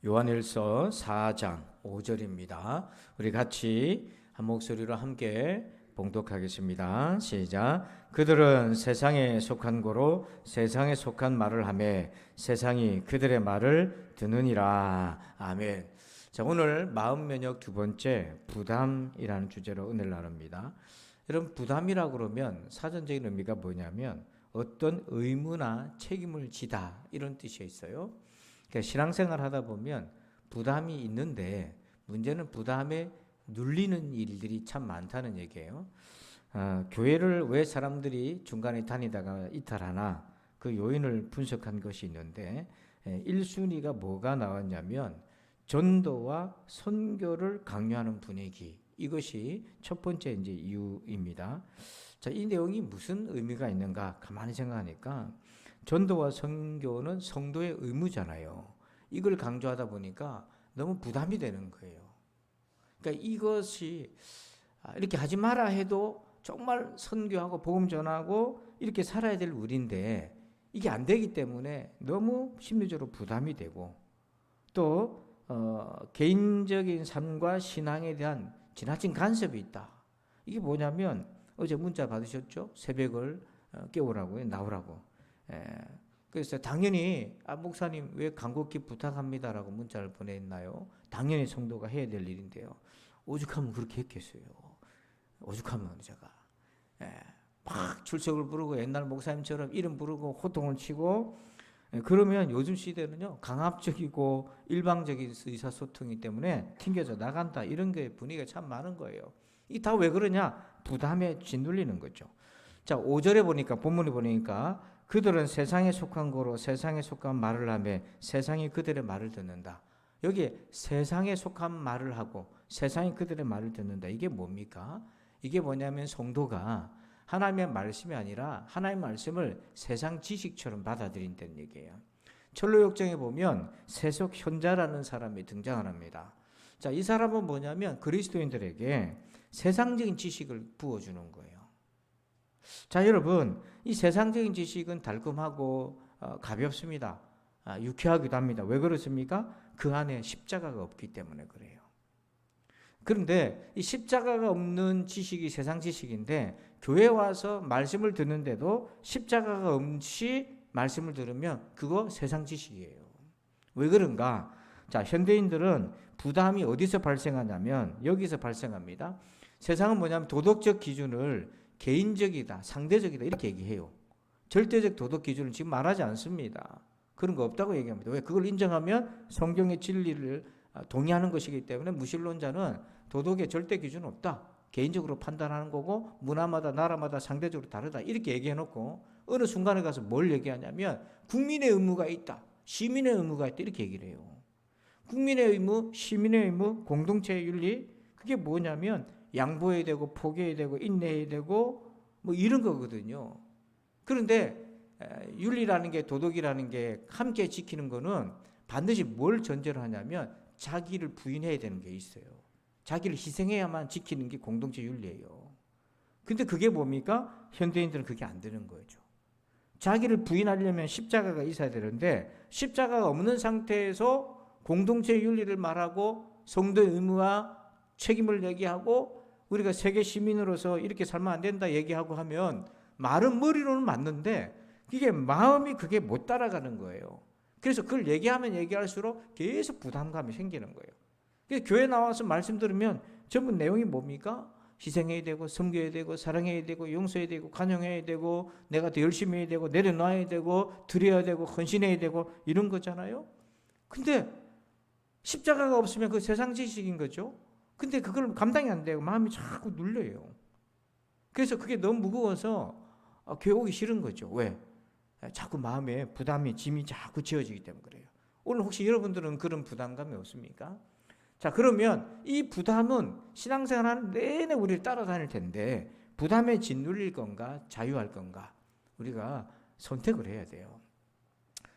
요한일서 4장 5절입니다. 우리 같이 한 목소리로 함께 봉독하겠습니다. 시작. 그들은 세상에 속한 고로 세상에 속한 말을 하며 세상이 그들의 말을 듣느니라. 아멘. 자, 오늘 마음 면역 두 번째 부담이라는 주제로 은혜를 나눕니다. 여러분, 부담이라고 그러면 사전적인 의미가 뭐냐면 어떤 의무나 책임을 지다 이런 뜻이 있어요. 그러니까 신앙생활 하다 보면 부담이 있는데 문제는 부담에 눌리는 일들이 참 많다는 얘기예요. 교회를 왜 사람들이 중간에 다니다가 이탈하나 그 요인을 분석한 것이 있는데 1순위가 뭐가 나왔냐면 전도와 선교를 강요하는 분위기, 이것이 첫 번째 이제 이유입니다. 자, 이 내용이 무슨 의미가 있는가 가만히 생각하니까 전도와 선교는 성도의 의무잖아요. 이걸 강조하다 보니까 너무 부담이 되는 거예요. 그러니까 이것이 이렇게 하지 마라 해도 정말 선교하고 복음 전하고 이렇게 살아야 될 우리인데 이게 안 되기 때문에 너무 심리적으로 부담이 되고 또 개인적인 삶과 신앙에 대한 지나친 간섭이 있다. 이게 뭐냐면 어제 문자 받으셨죠? 새벽을 깨우라고요. 나오라고. 그래서 당연히 목사님 왜 간곡히 부탁합니다라고 문자를 보냈나요? 당연히 성도가 해야 될 일인데요. 오죽하면 그렇게 했겠어요. 오죽하면 제가 막 출석을 부르고 옛날 목사님처럼 이름 부르고 호통을 치고 그러면 요즘 시대는요 강압적이고 일방적인 의사소통이기 때문에 튕겨져 나간다 이런 게 분위기가 참 많은 거예요. 이 다 왜 그러냐? 부담에 짓눌리는 거죠. 자, 5절에 보니까 본문에 보니까 그들은 세상에 속한 거로 세상에 속한 말을 하며 세상이 그들의 말을 듣는다. 여기 세상에 속한 말을 하고 세상이 그들의 말을 듣는다. 이게 뭡니까? 이게 뭐냐면 성도가 하나님의 말씀이 아니라 하나님의 말씀을 세상 지식처럼 받아들인다는 얘기예요. 철로역정에 보면 세속 현자라는 사람이 등장합니다. 자, 이 사람은 뭐냐면 그리스도인들에게 세상적인 지식을 부어주는 거예요. 자, 여러분, 이 세상적인 지식은 달콤하고 가볍습니다. 유쾌하기도 합니다. 왜 그렇습니까? 그 안에 십자가가 없기 때문에 그래요. 그런데 이 십자가가 없는 지식이 세상 지식인데 교회 와서 말씀을 듣는데도 십자가가 없이 말씀을 들으면 그거 세상 지식이에요. 왜 그런가? 자, 현대인들은 부담이 어디서 발생하냐면 여기서 발생합니다. 세상은 뭐냐면 도덕적 기준을 개인적이다, 상대적이다 이렇게 얘기해요. 절대적 도덕 기준을 지금 말하지 않습니다. 그런 거 없다고 얘기합니다. 왜? 그걸 인정하면 성경의 진리를 동의하는 것이기 때문에 무신론자는 도덕의 절대 기준은 없다. 개인적으로 판단하는 거고 문화마다 나라마다 상대적으로 다르다 이렇게 얘기해놓고 어느 순간에 가서 뭘 얘기하냐면 국민의 의무가 있다. 시민의 의무가 있다 이렇게 얘기를 해요. 국민의 의무, 시민의 의무, 공동체의 윤리 그게 뭐냐면 양보해야 되고 포기해야 되고 인내해야 되고 뭐 이런 거거든요. 그런데 윤리라는 게 도덕이라는 게 함께 지키는 거는 반드시 뭘 전제로 하냐면 자기를 부인해야 되는 게 있어요. 자기를 희생해야만 지키는 게 공동체 윤리예요. 근데 그게 뭡니까? 현대인들은 그게 안 되는 거죠. 자기를 부인하려면 십자가가 있어야 되는데 십자가가 없는 상태에서 공동체 윤리를 말하고 성도의 의무와 책임을 얘기하고 우리가 세계 시민으로서 이렇게 살면 안 된다 얘기하고 하면 말은 머리로는 맞는데 이게 마음이 그게 못 따라가는 거예요. 그래서 그걸 얘기하면 얘기할수록 계속 부담감이 생기는 거예요. 그래서 교회 나와서 말씀 들으면 전부 내용이 뭡니까? 희생해야 되고 섬겨야 되고 사랑해야 되고 용서해야 되고 간용해야 되고 내가 더 열심히 해야 되고 내려놔야 되고 드려야 되고 헌신해야 되고 이런 거잖아요. 근데 십자가가 없으면 그 세상 지식인 거죠. 근데 그걸 감당이 안 되고 마음이 자꾸 눌려요. 그래서 그게 너무 무거워서 교회 오기 싫은 거죠. 왜? 자꾸 마음에 부담이 짐이 자꾸 지어지기 때문에 그래요. 오늘 혹시 여러분들은 그런 부담감이 없습니까? 자, 그러면 이 부담은 신앙생활하는 내내 우리를 따라다닐 텐데 부담에 짓눌릴 건가 자유할 건가 우리가 선택을 해야 돼요.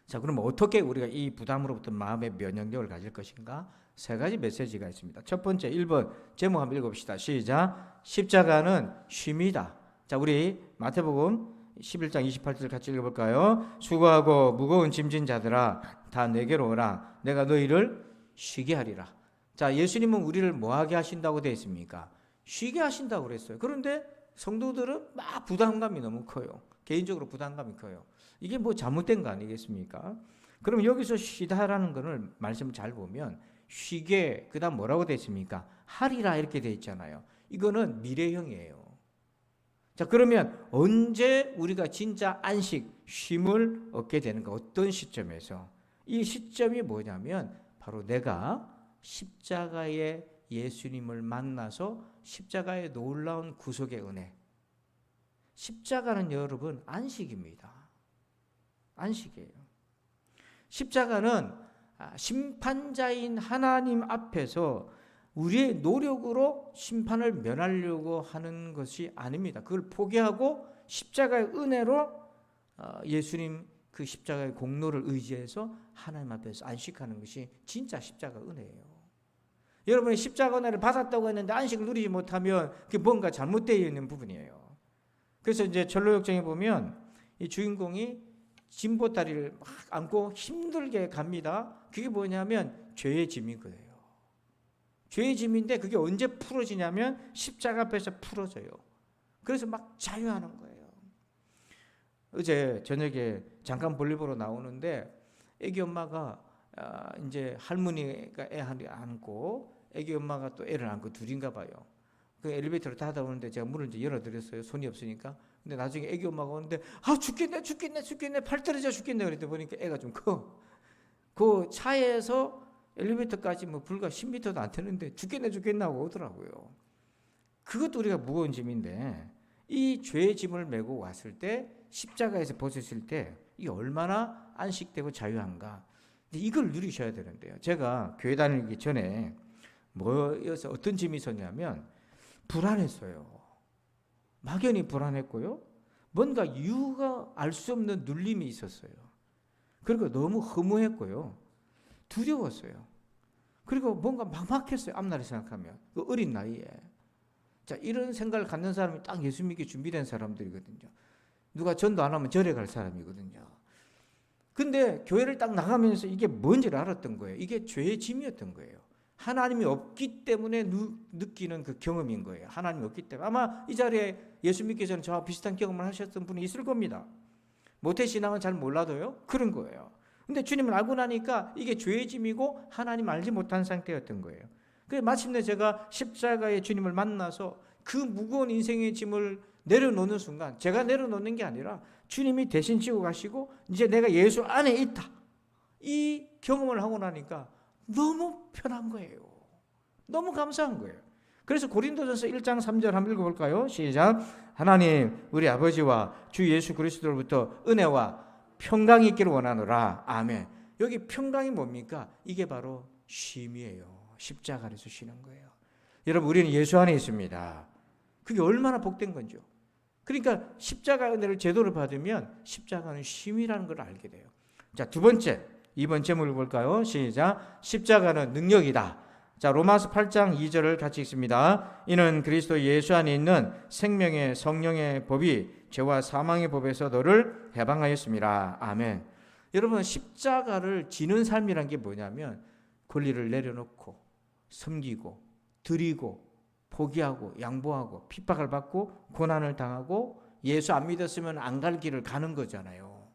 자, 그럼 어떻게 우리가 이 부담으로부터 마음의 면역력을 가질 것인가? 세 가지 메시지가 있습니다. 첫 번째 1번 제목 한번 읽어봅시다. 시작. 십자가는 쉼이다. 자, 우리 마태복음 11장 28절 같이 읽어볼까요? 수고하고 무거운 짐진 자들아 다 내게로 오라. 내가 너희를 쉬게 하리라. 자, 예수님은 우리를 뭐하게 하신다고 되어 있습니까? 쉬게 하신다고 그랬어요. 그런데 성도들은 막 부담감이 너무 커요. 개인적으로 부담감이 커요. 이게 뭐 잘못된 거 아니겠습니까? 그럼 여기서 쉬다라는 거를 말씀을 잘 보면 쉬게, 그 다음 뭐라고 되어 있습니까? 하리라 이렇게 되어 있잖아요. 이거는 미래형이에요. 자, 그러면 언제 우리가 진짜 안식, 쉼을 얻게 되는가? 어떤 시점에서? 이 시점이 뭐냐면 바로 내가 십자가의 예수님을 만나서 십자가의 놀라운 구속의 은혜. 십자가는 여러분 안식입니다. 안식이에요. 십자가는 심판자인 하나님 앞에서 우리의 노력으로 심판을 면하려고 하는 것이 아닙니다. 그걸 포기하고 십자가의 은혜로 예수님 그 십자가의 공로를 의지해서 하나님 앞에서 안식하는 것이 진짜 십자가 은혜예요. 여러분이 십자가 은혜를 받았다고 했는데 안식을 누리지 못하면 그게 뭔가 잘못되어 있는 부분이에요. 그래서 이제 전로역정에 보면 이 주인공이 진보다리를 막 안고 힘들게 갑니다. 그게 뭐냐면 죄의 짐인 거예요. 죄의 짐인데 그게 언제 풀어지냐면 십자가 앞에서 풀어져요. 그래서 막 자유하는 거예요. 어제 저녁에 잠깐 볼일 보러 나오는데 애기 엄마가 이제 할머니가 애 안고 애기 엄마가 또 애를 안고 둘인가 봐요. 그 엘리베이터를 타다 오는데 제가 문을 이제 열어드렸어요. 손이 없으니까. 근데 나중에 애기 엄마가 오는데 죽겠네 팔 떨어져 죽겠네 그랬더니 보니까 애가 좀 커. 그 차에서 엘리베이터까지 뭐 불과 10m도 안 되는데 죽겠네 하고 오더라고요. 그것도 우리가 무거운 짐인데 이 죄의 짐을 메고 왔을 때 십자가에서 벗으실 때 이게 얼마나 안식되고 자유한가. 이걸 누리셔야 되는데요. 제가 교회 다니기 전에 뭐여서 어떤 짐이 있었냐면 불안했어요. 막연히 불안했고요. 뭔가 이유가 알 수 없는 눌림이 있었어요. 그리고 너무 허무했고요. 두려웠어요. 그리고 뭔가 막막했어요. 앞날을 생각하면. 그 어린 나이에. 자, 이런 생각을 갖는 사람이 딱 예수 믿기 준비된 사람들이거든요. 누가 전도 안 하면 절에 갈 사람이거든요. 근데 교회를 딱 나가면서 이게 뭔지를 알았던 거예요. 이게 죄의 짐이었던 거예요. 하나님이 없기 때문에 느끼는 그 경험인 거예요. 하나님이 없기 때문에. 아마 이 자리에 예수 믿기 전에 저와 비슷한 경험을 하셨던 분이 있을 겁니다. 모태신앙은 잘 몰라도요. 그런 거예요. 근데 주님을 알고 나니까 이게 죄의 짐이고 하나님 알지 못한 상태였던 거예요. 그래서 마침내 제가 십자가의 주님을 만나서 그 무거운 인생의 짐을 내려놓는 순간, 제가 내려놓는 게 아니라 주님이 대신 지고 가시고 이제 내가 예수 안에 있다. 이 경험을 하고 나니까 너무 편한 거예요. 너무 감사한 거예요. 그래서 고린도전서 1장 3절 한번 읽어볼까요? 시작. 하나님 우리 아버지와 주 예수 그리스도로부터 은혜와 평강이 있기를 원하노라. 아멘. 여기 평강이 뭡니까? 이게 바로 쉼이에요. 십자가에서 쉬는 거예요. 여러분 우리는 예수 안에 있습니다. 그게 얼마나 복된 건지요. 그러니까 십자가 은혜를 제대로 받으면 십자가는 쉼이라는 걸 알게 돼요. 자, 두 번째, 이번 제목을 볼까요? 시작. 십자가는 능력이다. 자, 로마서 8장 2절을 같이 읽습니다. 이는 그리스도 예수 안에 있는 생명의 성령의 법이 죄와 사망의 법에서 너를 해방하였습니다. 아멘. 여러분 십자가를 지는 삶이란 게 뭐냐면 권리를 내려놓고 섬기고 드리고 포기하고 양보하고 핍박을 받고 고난을 당하고 예수 안 믿었으면 안 갈 길을 가는 거잖아요.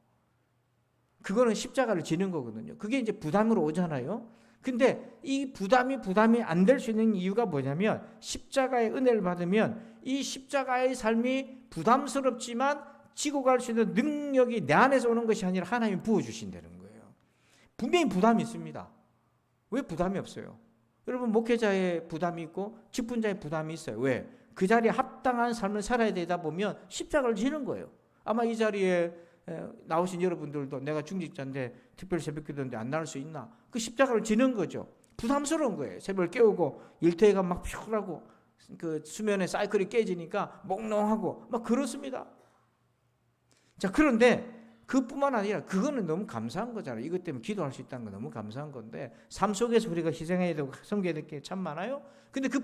그거는 십자가를 지는 거거든요. 그게 이제 부담으로 오잖아요. 근데 이 부담이 안 될 수 있는 이유가 뭐냐면 십자가의 은혜를 받으면 이 십자가의 삶이 부담스럽지만 지고 갈 수 있는 능력이 내 안에서 오는 것이 아니라 하나님이 부어주신다는 거예요. 분명히 부담이 있습니다. 왜 부담이 없어요? 여러분 목회자의 부담이 있고 직분자의 부담이 있어요. 왜? 그 자리에 합당한 삶을 살아야 되다 보면 십자가를 지는 거예요. 아마 이 자리에 나오신 여러분들도 내가 중직자인데 특별 새벽기도인데 안 나올 수 있나? 그 십자가를 지는 거죠. 부담스러운 거예요. 새벽을 깨우고 일터에가 막 피곤하고 그 수면의 사이클이 깨지니까 몽롱하고 막 그렇습니다. 자, 그런데 그뿐만 아니라 그거는 너무 감사한 거잖아요. 이것 때문에 기도할 수 있다는 건 너무 감사한 건데 삶 속에서 우리가 희생해야 되고 섬겨야 될 게 참 많아요. 근데 그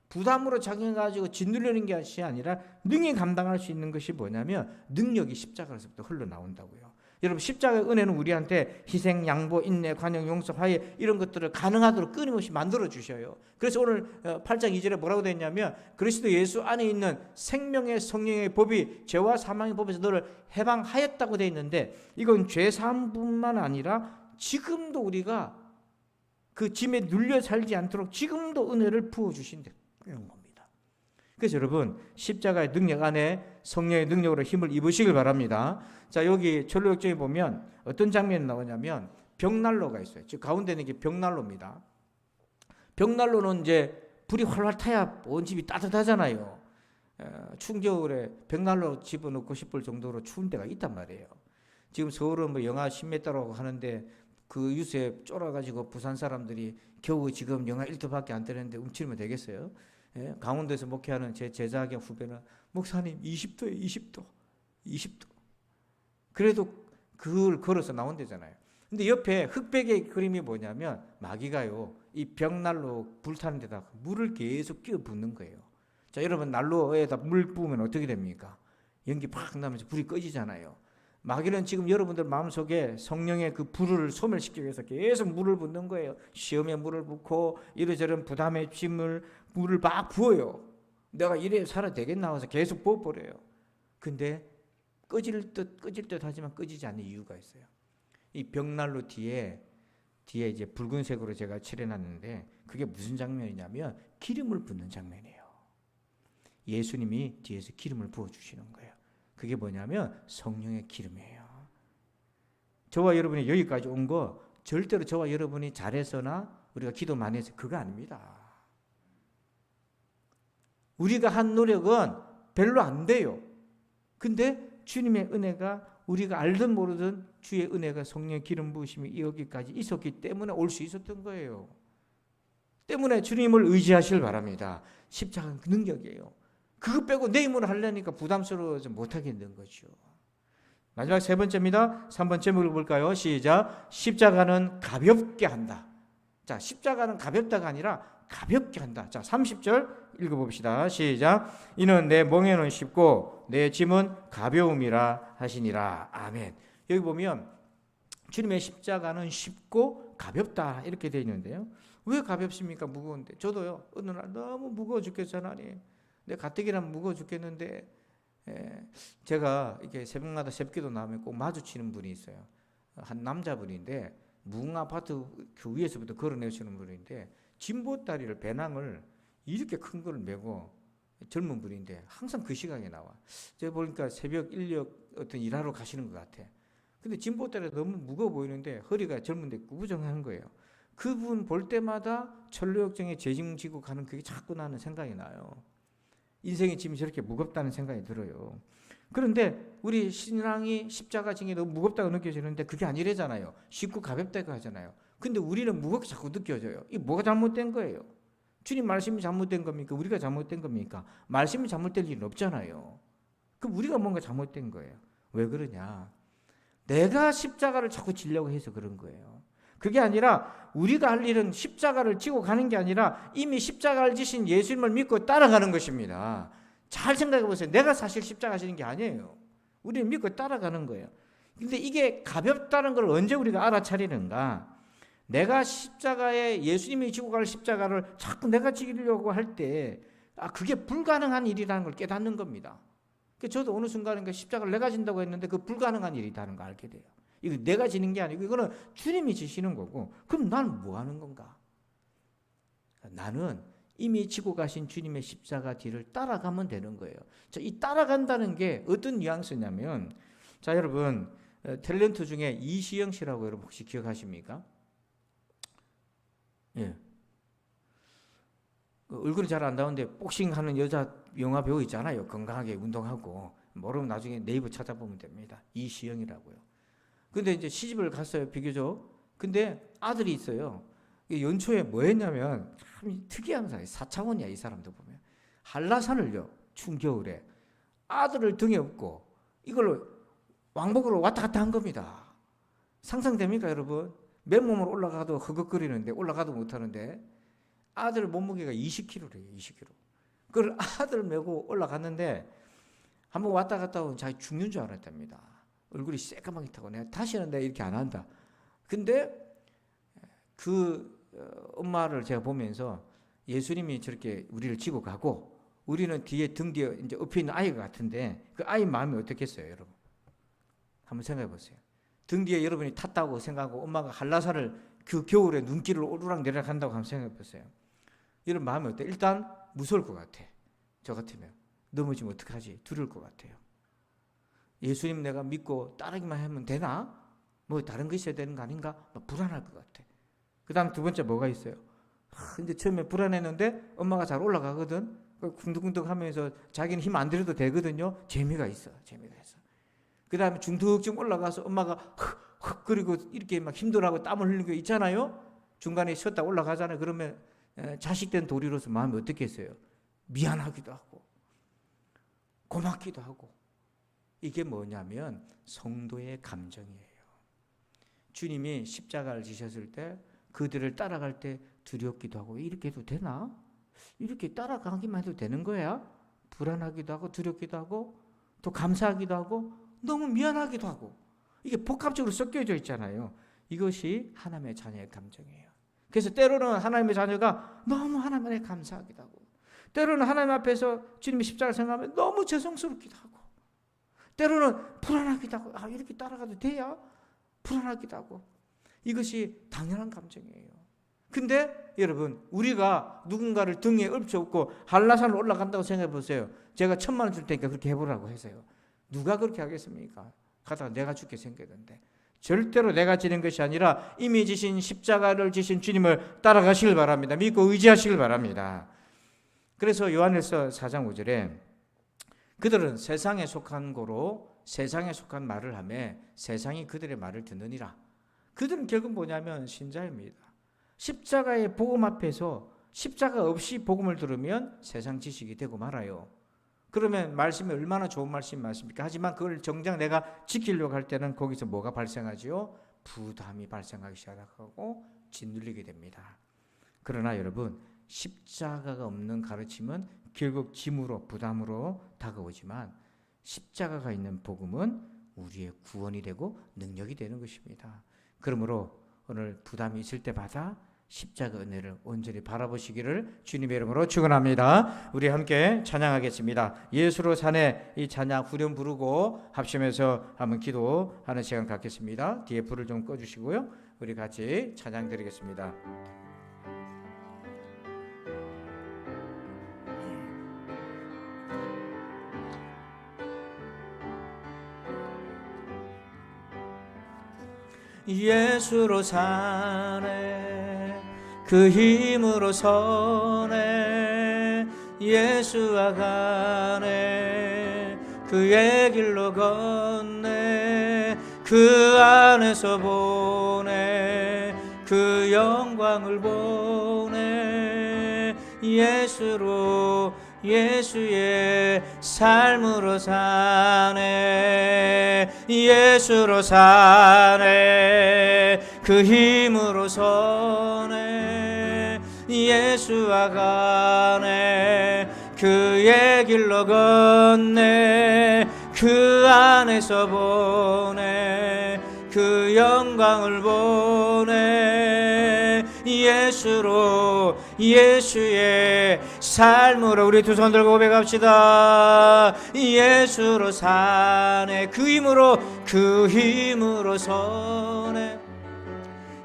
부담으로 작용해가지고 짓누르는 것이 아니라 능히 감당할 수 있는 것이 뭐냐면 능력이 십자가에서부터 흘러나온다고요. 여러분 십자가의 은혜는 우리한테 희생, 양보, 인내, 관용, 용서, 화해 이런 것들을 가능하도록 끊임없이 만들어 주셔요. 그래서 오늘 8장 2절에 뭐라고 되어 있냐면 그리스도 예수 안에 있는 생명의 성령의 법이 죄와 사망의 법에서 너를 해방하였다고 되어 있는데 이건 죄 사함뿐만 아니라 지금도 우리가 그 짐에 눌려 살지 않도록 지금도 은혜를 부어주신다는 겁니다. 그래서 여러분 십자가의 능력 안에 성령의 능력으로 힘을 입으시길 바랍니다. 자, 여기 전로역정에 보면 어떤 장면이 나오냐면 벽난로가 있어요. 즉 가운데 있는 게 벽난로입니다. 벽난로는 이제 불이 활활 타야 온 집이 따뜻하잖아요. 추운 겨울에 벽난로 집어넣고 싶을 정도로 추운 데가 있단 말이에요. 지금 서울은 뭐 영하 10m라고 하는데 그 유세에 쫄아가지고 부산 사람들이 겨우 지금 영하 1도밖에 안 되는데 움츠리면 되겠어요? 예? 강원도에서 목회하는 제 제자학의 후배는 목사님 20도에 20도. 그래도 그걸 걸어서 나온대잖아요. 근데 옆에 흑백의 그림이 뭐냐면 마귀가요 이 벽난로 불타는 데다 물을 계속 끼워 붓는 거예요. 자, 여러분 난로에다 물 부으면 어떻게 됩니까? 연기 팍 나면서 불이 꺼지잖아요. 마귀는 지금 여러분들 마음속에 성령의 그 불을 소멸시키기 위해서 계속 물을 붓는 거예요. 시험에 물을 붓고 이러저런 부담의 짐을 물을 막 부어요. 내가 이래 살아야 되겠나 해서 계속 부어버려요. 근데 꺼질 듯 하지만 꺼지지 않는 이유가 있어요. 이 벽난로 뒤에 이제 붉은색으로 제가 칠해놨는데 그게 무슨 장면이냐면 기름을 붓는 장면이에요. 예수님이 뒤에서 기름을 부어주시는 거예요. 그게 뭐냐면 성령의 기름이에요. 저와 여러분이 여기까지 온 거 절대로 저와 여러분이 잘해서나 우리가 기도 많이 해서 그거 아닙니다. 우리가 한 노력은 별로 안 돼요. 근데 주님의 은혜가 우리가 알든 모르든 주의 은혜가 성령의 기름 부으심이 여기까지 있었기 때문에 올 수 있었던 거예요. 때문에 주님을 의지하시길 바랍니다. 십자가는 그 능력이에요. 그거 빼고 내 힘으로 하려니까 부담스러워서 못하겠는 거죠. 마지막 세 번째입니다. 3번 제목을 볼까요? 시작. 십자가는 가볍게 한다. 자, 십자가는 가볍다가 아니라 가볍게 한다. 자, 30절 읽어봅시다. 시작. 이는 내 멍에는 쉽고 내 짐은 가벼움이라 하시니라. 아멘. 여기 보면 주님의 십자가는 쉽고 가볍다 이렇게 되어 있는데요. 왜 가볍습니까? 무거운데. 저도요. 어느 날 너무 무거워 죽겠어 하나님. 내 가뜩이나 무거워 죽겠는데 제가 이렇게 새벽마다 새벽기도 나오면 꼭 마주치는 분이 있어요. 한 남자분인데 무궁아파트 그 위에서부터 걸어내시는 분인데 진보다리를 배낭을 이렇게 큰 걸 메고 젊은 분인데 항상 그 시간에 나와. 제가 보니까 새벽 인력 어떤 일하러 가시는 것 같아. 근데 진보다리가 너무 무거워 보이는데 허리가 젊은데 구부정한 거예요. 그분 볼 때마다 철로역정에 재직지고 가는 그게 자꾸 나는 생각이 나요. 인생의 짐이 저렇게 무겁다는 생각이 들어요. 그런데 우리 신랑이 십자가 짐이 너무 무겁다고 느껴지는데 그게 아니래잖아요. 쉽고 가볍다고 하잖아요. 근데 우리는 무겁게 자꾸 느껴져요. 이게 뭐가 잘못된 거예요? 주님 말씀이 잘못된 겁니까? 우리가 잘못된 겁니까? 말씀이 잘못될 일은 없잖아요. 그럼 우리가 뭔가 잘못된 거예요. 왜 그러냐? 내가 십자가를 자꾸 지려고 해서 그런 거예요. 그게 아니라 우리가 할 일은 십자가를 지고 가는 게 아니라 이미 십자가를 지신 예수님을 믿고 따라가는 것입니다. 잘 생각해 보세요. 내가 사실 십자가 지는 게 아니에요. 우리는 믿고 따라가는 거예요. 근데 이게 가볍다는 걸 언제 우리가 알아차리는가? 내가 십자가에 예수님이 지고 갈 십자가를 자꾸 내가 지려고 할 때 그게 불가능한 일이라는 걸 깨닫는 겁니다. 저도 어느 순간에 십자가를 내가 진다고 했는데 그 불가능한 일이라는 걸 알게 돼요. 이거 내가 지는 게 아니고 이거는 주님이 지시는 거고 그럼 나는 뭐 하는 건가? 나는 이미 지고 가신 주님의 십자가 뒤를 따라가면 되는 거예요. 자, 이 따라간다는 게 어떤 뉘앙스냐면 자, 여러분 탤런트 중에 이시영 씨라고 여러분 혹시 기억하십니까? 예. 얼굴이 잘 안 나오는데 복싱하는 여자 영화 배우 있잖아요. 건강하게 운동하고 모르면 나중에 네이버 찾아보면 됩니다. 이시영이라고요. 근데 이제 시집을 갔어요, 비교적. 근데 아들이 있어요. 연초에 뭐 했냐면 참 특이한 사람이 4차원이야, 이 사람도 보면. 한라산을요, 추운 겨울에 아들을 등에 업고 이걸로 왕복으로 왔다 갔다 한 겁니다. 상상됩니까, 여러분? 맨몸으로 올라가도 허걱거리는데 올라가도 못하는데 아들 몸무게가 20kg래요, 20kg. 그걸 아들 메고 올라갔는데 한번 왔다 갔다 하면 자기 죽는 줄 알았답니다. 얼굴이 새까맣게 타고 내가 다시는 내가 이렇게 안 한다. 근데 엄마를 제가 보면서 예수님이 저렇게 우리를 지고 가고 우리는 등 뒤에 이제 엎혀 있는 아이가 같은데 그 아이 마음이 어떻겠어요, 여러분? 한번 생각해 보세요. 등 뒤에 여러분이 탔다고 생각하고 엄마가 한라산을 그 겨울에 눈길을 오르락 내리락 한다고 한번 생각해 보세요. 이런 마음이 어때요? 일단 무서울 것 같아. 저 같으면 넘어지면 어떡하지? 두려울 것 같아요. 예수님 내가 믿고 따르기만 하면 되나? 뭐 다른 거 있어야 되는 거 아닌가? 막 불안할 것 같아. 그 다음 두 번째 뭐가 있어요? 이제 처음에 불안했는데 엄마가 잘 올라가거든. 쿵덕쿵덕 하면서 자기는 힘 안 들여도 되거든요. 재미가 있어. 그 다음에 중턱쯤 올라가서 엄마가 흑 그리고 이렇게 막 힘들어하고 땀을 흘리는 거 있잖아요. 중간에 쉬었다 올라가잖아요. 그러면 자식된 도리로서 마음이 어떻겠어요? 미안하기도 하고 고맙기도 하고. 이게 뭐냐면 성도의 감정이에요. 주님이 십자가를 지셨을 때 그들을 따라갈 때 두렵기도 하고 이렇게 해도 되나? 이렇게 따라가기만 해도 되는 거야? 불안하기도 하고 두렵기도 하고 또 감사하기도 하고 너무 미안하기도 하고 이게 복합적으로 섞여져 있잖아요. 이것이 하나님의 자녀의 감정이에요. 그래서 때로는 하나님의 자녀가 너무 하나님에 감사하기도 하고 때로는 하나님 앞에서 주님의 십자가를 생각하면 너무 죄송스럽기도 하고 때로는 불안하기도 하고 이렇게 따라가도 돼야? 불안하기도 하고 이것이 당연한 감정이에요. 근데 여러분 우리가 누군가를 등에 읊혀엎고 한라산을 올라간다고 생각해 보세요. 제가 1,000,000원 줄 테니까 그렇게 해보라고 해서요. 누가 그렇게 하겠습니까? 가다가 내가 죽게 생겼는데 절대로 내가 지는 것이 아니라 이미 지신 십자가를 지신 주님을 따라가시길 바랍니다. 믿고 의지하시길 바랍니다. 그래서 요한일서 4장 5절에 그들은 세상에 속한 고로 세상에 속한 말을 하며 세상이 그들의 말을 듣느니라. 그들은 결국 뭐냐면 신자입니다. 십자가의 복음 앞에서 십자가 없이 복음을 들으면 세상 지식이 되고 말아요. 그러면 말씀이 얼마나 좋은 말씀입니까? 하지만 그걸 정작 내가 지키려고 할 때는 거기서 뭐가 발생하지요? 부담이 발생하기 시작하고 짓눌리게 됩니다. 그러나 여러분 십자가가 없는 가르침은 결국 짐으로 부담으로 다가오지만 십자가가 있는 복음은 우리의 구원이 되고 능력이 되는 것입니다. 그러므로 오늘 부담이 있을 때마다 십자가 은혜를 온전히 바라보시기를 주님의 이름으로 축원합니다. 우리 함께 찬양하겠습니다. 예수로 사네 이 찬양 후렴 부르고 합심해서 한번 기도하는 시간 갖겠습니다. 뒤에 불을 좀 꺼주시고요. 우리 같이 찬양 드리겠습니다. 예수로 사네 그 힘으로 서네 예수와 가네 그의 길로 걷네 그 안에서 보네 그 영광을 보네 예수로 예수의 삶으로 사네 예수로 사네 그 힘으로 서네 예수와 가네 그의 길로 걷네 그 안에서 보네 그 영광을 보네 예수로 예수의 삶으로 우리 두 손 들고 고백합시다. 예수로 사네 그 힘으로 서네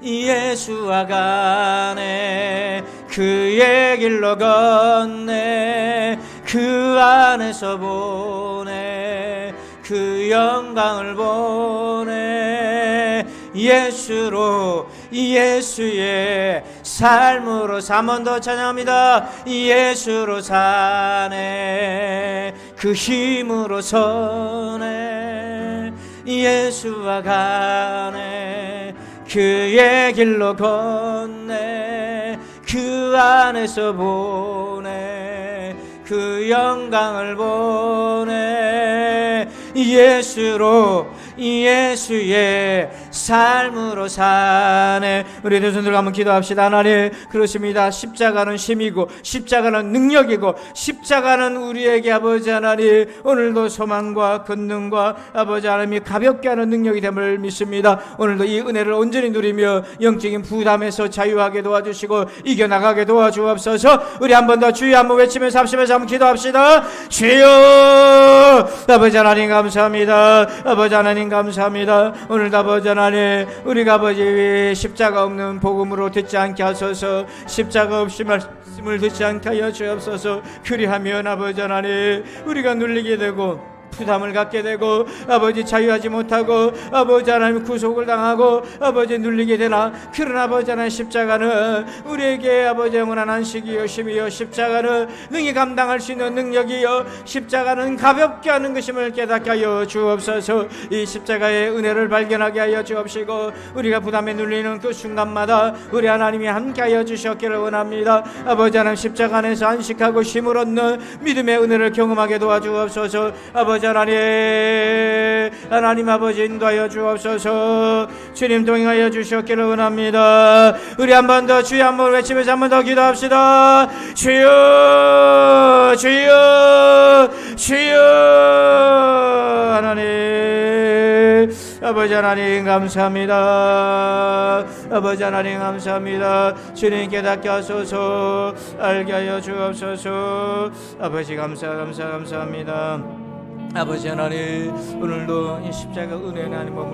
예수와 가네 그의 길로 걷네 그 안에서 보네 그 영광을 보네 예수로 예수의 삶으로 한 번 더 찬양합니다. 예수로 사네 그 힘으로 서네 예수와 가네 그의 길로 걷네 그 안에서 보네 그 영광을 보네 예수로 예수의 삶으로 사네. 우리 두 손 들고 한번 기도합시다. 하나님, 그렇습니다. 십자가는 힘이고 십자가는 능력이고 십자가는 우리에게 아버지 하나님 오늘도 소망과 권능과 아버지 하나님이 가볍게 하는 능력이 됨을 믿습니다. 오늘도 이 은혜를 온전히 누리며 영적인 부담에서 자유하게 도와주시고 이겨나가게 도와주옵소서. 우리 한 번 더 주여 한번 외치면서 합심해서 한번 기도합시다. 주여, 아버지 하나님 감사합니다. 아버지 하나님 감사합니다. 오늘도 아버지 하나님 우리가 아버지 십자가 없는 복음으로 듣지 않게 하소서. 십자가 없이 말씀을 듣지 않게 하여 주옵소서. 그리하면 아버지 하나님 우리가 눌리게 되고 부담을 갖게 되고 아버지 자유하지 못하고 아버지 하나님 구속을 당하고 아버지 눌리게 되나, 그러나 아버지 하나님 십자가는 우리에게 아버지 영원한 안식이요 힘이요 십자가는 능히 감당할 수 있는 능력이요 십자가는 가볍게 하는 것임을 깨닫게 하여 주옵소서. 이 십자가의 은혜를 발견하게 하여 주옵시고 우리가 부담에 눌리는 그 순간마다 우리 하나님이 함께 하여 주셨기를 원합니다. 아버지 하나님 십자가 안에서 안식하고 힘을 얻는 믿음의 은혜를 경험하게 도와주옵소서. 아버지 하나님 아버지 인도하여 주옵소서. 주님 동행하여 주셨기를 원합니다. 우리 한 번 더 주여 한번 외치면서 한 번 더 기도합시다. 주여 주여 주여. 하나님 아버지 하나님 감사합니다. 아버지 하나님 감사합니다. 주님 깨닫게 하소서. 알게 하여 주옵소서. 아버지 감사합니다. 아버지 하나님 오늘도 이 십자가 은혜의 하나님 몸을